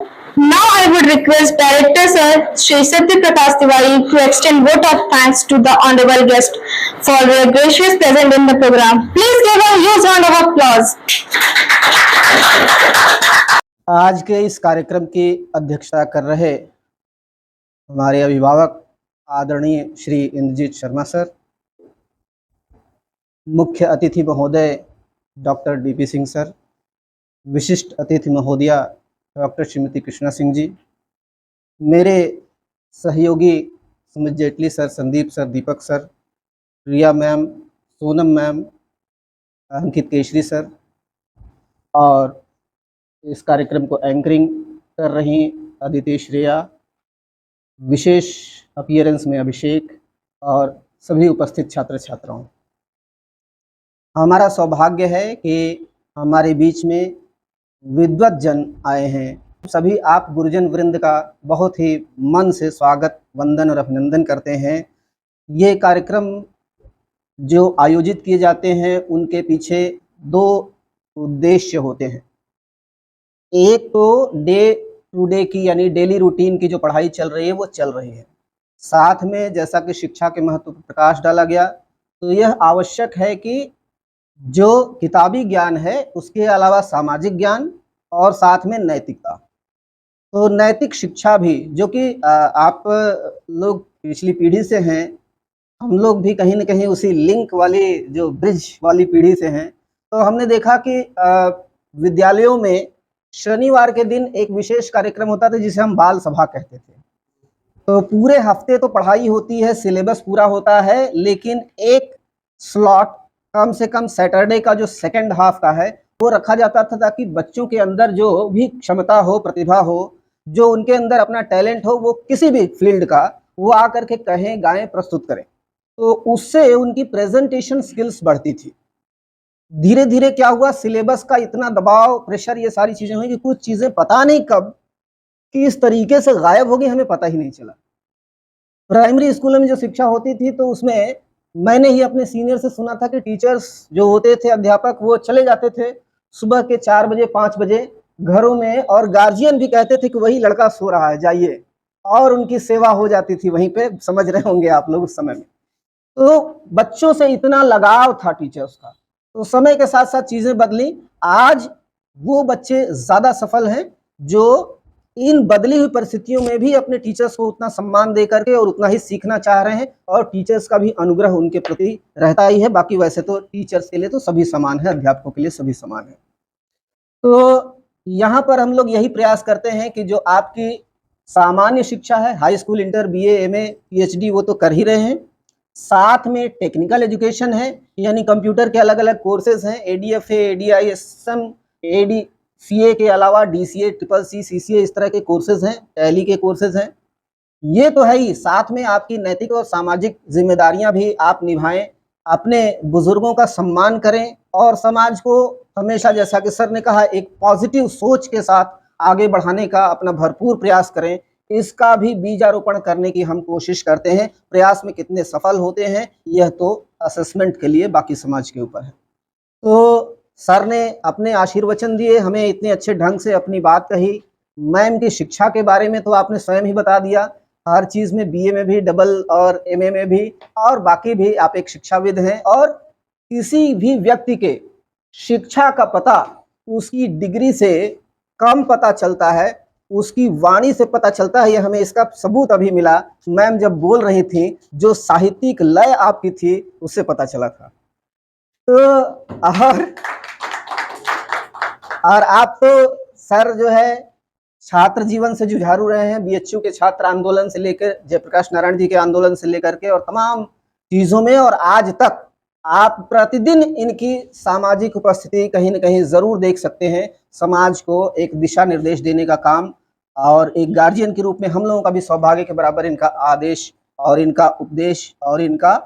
Now I would request Director Sir Shri Satya Prakash Tiwari to extend vote of thanks to the honorable guest for their gracious presence in the program. Please give a huge round of applause. आज के इस कार्यक्रम की अध्यक्षता कर रहे हमारे अभिभावक आदरणीय श्री इंद्रजीत शर्मा सर, मुख्य अतिथि महोदय डॉक्टर डीपी सिंह सर, विशिष्ट अतिथि महोदया डॉक्टर श्रीमती कृष्णा सिंह जी, मेरे सहयोगी सुमित जेटली सर, संदीप सर, दीपक सर, प्रिया मैम, सोनम मैम, अंकित केशरी सर, और इस कार्यक्रम को एंकरिंग कर रही अदिति श्रेया, विशेष अपीयरेंस में अभिषेक और सभी उपस्थित छात्र छात्राओं। हमारा सौभाग्य है कि हमारे बीच में विद्वत जन आए हैं। सभी आप गुरुजन वृंद का बहुत ही मन से स्वागत, वंदन और अभिनंदन करते हैं। ये कार्यक्रम जो आयोजित किए जाते हैं उनके पीछे दो उद्देश्य होते हैं। एक तो डे टू डे की यानी डेली रूटीन की जो पढ़ाई चल रही है वो चल रही है, साथ में जैसा कि शिक्षा के महत्व पर प्रकाश डाला गया, तो यह आवश्यक है कि जो किताबी ज्ञान है उसके अलावा सामाजिक ज्ञान और साथ में नैतिकता। तो नैतिक शिक्षा भी, जो कि आप लोग पिछली पीढ़ी से हैं, हम लोग भी कहीं न कहीं उसी लिंक वाली जो ब्रिज वाली पीढ़ी से हैं। तो हमने देखा कि विद्यालयों में शनिवार के दिन एक विशेष कार्यक्रम होता था जिसे हम बाल सभा कहते थे। तो पूरे हफ्ते तो पढ़ाई होती है, सिलेबस पूरा होता है, लेकिन एक स्लॉट कम से कम सैटरडे का जो सेकंड हाफ का है वो रखा जाता था ताकि बच्चों के अंदर जो भी क्षमता हो, प्रतिभा हो, जो उनके अंदर अपना टैलेंट हो, वो किसी भी फील्ड का, वो आकर के कहें, गाएं, प्रस्तुत करें। तो उससे उनकी प्रेजेंटेशन स्किल्स बढ़ती थी। धीरे धीरे क्या हुआ, सिलेबस का इतना दबाव, प्रेशर, ये सारी चीजें हुई कि कुछ चीजें पता नहीं कब कि इस तरीके से गायब हो गई, हमें पता ही नहीं चला। प्राइमरी स्कूल में जो शिक्षा होती थी तो उसमें मैंने ही अपने सीनियर से सुना था कि टीचर्स जो होते थे, अध्यापक, वो चले जाते थे सुबह के 4 बजे 5 बजे घरों में, और गार्जियन भी कहते थे कि वही लड़का सो रहा है, जाइए, और उनकी सेवा हो जाती थी वहीं पे। समझ रहे होंगे आप लोग उस समय में। तो बच्चों से इतना लगाव था टीचर्स का। तो समय के साथ साथ चीजें बदली। आज वो बच्चे ज्यादा सफल हैं जो इन बदली हुई परिस्थितियों में भी अपने टीचर्स को उतना सम्मान दे करके और उतना ही सीखना चाह रहे हैं, और टीचर्स का भी अनुग्रह उनके प्रति रहता ही है। बाकी वैसे तो टीचर्स के लिए तो सभी समान है, अध्यापकों के लिए सभी समान है। तो यहाँ पर हम लोग यही प्रयास करते हैं कि जो आपकी सामान्य शिक्षा है, high school, inter, BA, MA, PhD, वो तो कर ही रहे हैं। साथ में टेक्निकल एजुकेशन है, यानी कंप्यूटर के अलग अलग कोर्सेज हैं, एडीएफए, एडीआईएसएम, सीए के अलावा डीसीए, ट्रिपल सी, सीसीए, इस तरह के कोर्सेज हैं, टैली के कोर्सेज हैं। ये तो है ही, साथ में आपकी नैतिक और सामाजिक जिम्मेदारियां भी आप निभाएं, अपने बुजुर्गों का सम्मान करें, और समाज को हमेशा, जैसा कि सर ने कहा, एक पॉजिटिव सोच के साथ आगे बढ़ाने का अपना भरपूर प्रयास करें। इसका भी बीजारोपण करने की हम कोशिश करते हैं। प्रयास में कितने सफल होते हैं यह तो असेसमेंट के लिए बाकी समाज के ऊपर है। तो सर ने अपने आशीर्वचन दिए, हमें इतने अच्छे ढंग से अपनी बात कही। मैम की शिक्षा के बारे में तो आपने स्वयं ही बता दिया, हर चीज में, बीए में भी डबल और एमए में भी, और बाकी भी आप एक शिक्षाविद हैं। और किसी भी व्यक्ति के शिक्षा का पता उसकी डिग्री से कम पता चलता है, उसकी वाणी से पता चलता है। ये हमें इसका सबूत अभी मिला, मैम जब बोल रही थी, जो साहित्यिक लय आपकी थी उससे पता चला था। तो और आप तो सर जो है छात्र जीवन से जुझारू रहे हैं, बीएचयू के छात्र आंदोलन से लेकर जयप्रकाश नारायण जी के आंदोलन से लेकर के और तमाम चीजों में, और आज तक आप प्रतिदिन इनकी सामाजिक उपस्थिति कहीं न कहीं जरूर देख सकते हैं। समाज को एक दिशा निर्देश देने का काम, और एक गार्जियन के रूप में हम लोगों का भी सौभाग्य के बराबर इनका आदेश और इनका उपदेश और इनका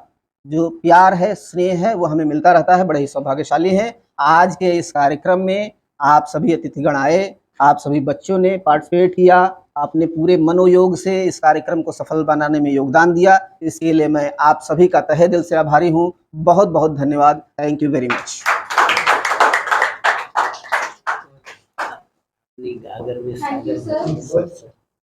जो प्यार है, स्नेह है, वो हमें मिलता रहता है। बड़े ही सौभाग्यशाली हैं। आज के इस कार्यक्रम में आप सभी अतिथिगण आए, आप सभी बच्चों ने पार्टिसिपेट किया, आपने पूरे मनोयोग से इस कार्यक्रम को सफल बनाने में योगदान दिया। इसके लिए मैं आप सभी का तहे दिल से आभारी हूँ। बहुत बहुत धन्यवाद। Thank you very much. अपनी गागर में Thank you, सागर sir. भरी।